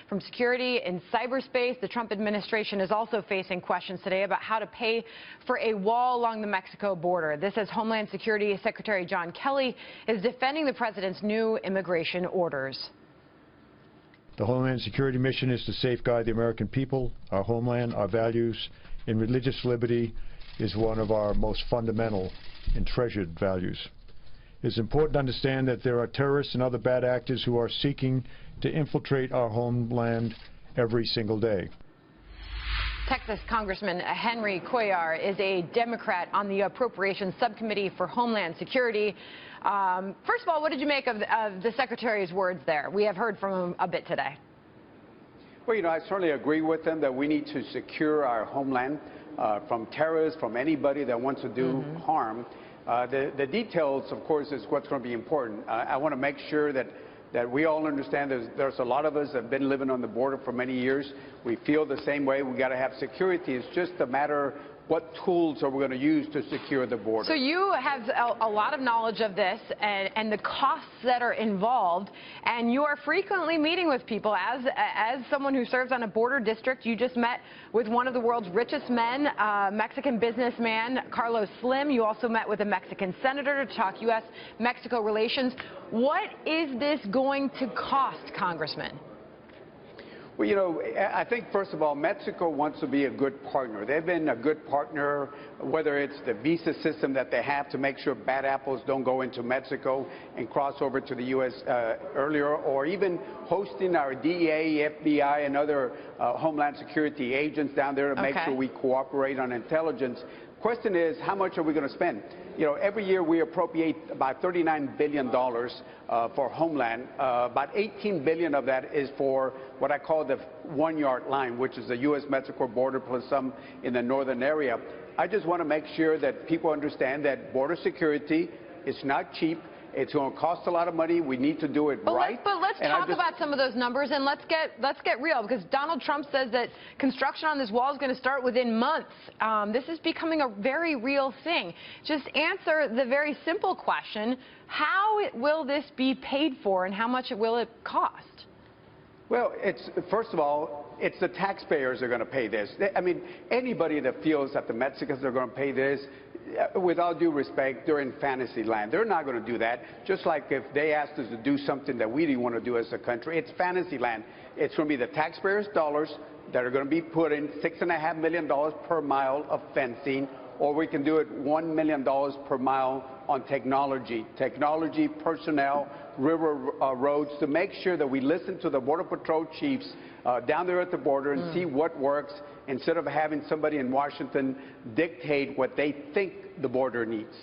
from security in cyberspace. The Trump administration is also facing questions today about how to pay for a wall along the Mexico border. This as Homeland Security Secretary John Kelly is defending the president's new immigration orders. The Homeland Security mission is to safeguard the American people, our homeland, our values, and religious liberty is one of our most fundamental and treasured values. It's important to understand that there are terrorists and other bad actors who are seeking to infiltrate our homeland every single day. Texas Congressman Henry Cuellar is a Democrat on the Appropriations Subcommittee for Homeland Security. First of all, what did you make of the Secretary's words there? We have heard from him a bit today. Well, I certainly agree with him that we need to secure our homeland from terrorists, from anybody that wants to do harm. The details, of course, is what's going to be important. I want to make sure that we all understand there's a lot of us that have been living on the border for many years. We feel the same way. We got to have security. It's just a matter what tools are we going to use to secure the border. So you have a lot of knowledge of this and the costs that are involved, and you are frequently meeting with people. As someone who serves on a border district, you just met with one of the world's richest men, Mexican businessman Carlos Slim. You also met with a Mexican senator to talk U.S.-Mexico relations. What is this going to cost, Congressman? Well, I think, first of all, Mexico wants to be a good partner. They've been a good partner, whether it's the visa system that they have to make sure bad apples don't go into Mexico and cross over to the U.S. Earlier, or even hosting our DEA, FBI, and other Homeland Security agents down there to make sure we cooperate on intelligence. Question is, how much are we going to spend? Every year we appropriate about $39 billion for Homeland. About $18 billion of that is for what I call the one-yard line, which is the U.S.-Mexico border plus some in the northern area. I just want to make sure that people understand that border security is not cheap. It's going to cost a lot of money. We need to do it right. But let's talk about some of those numbers, and let's get real, because Donald Trump says that construction on this wall is going to start within months. This is becoming a very real thing. Just answer the very simple question: how will this be paid for, and how much will it cost? Well, first of all, it's the taxpayers that are going to pay this. I mean, anybody that feels that the Mexicans are going to pay this, with all due respect, they're in fantasy land. They're not going to do that. Just like if they asked us to do something that we didn't want to do as a country, it's fantasy land. It's going to be the taxpayers' dollars that are going to be put in, $6.5 million per mile of fencing, or we can do it $1 million per mile on technology, personnel, river roads, to make sure that we listen to the Border Patrol chiefs down there at the border and see what works, instead of having somebody in Washington dictate what they think the border needs.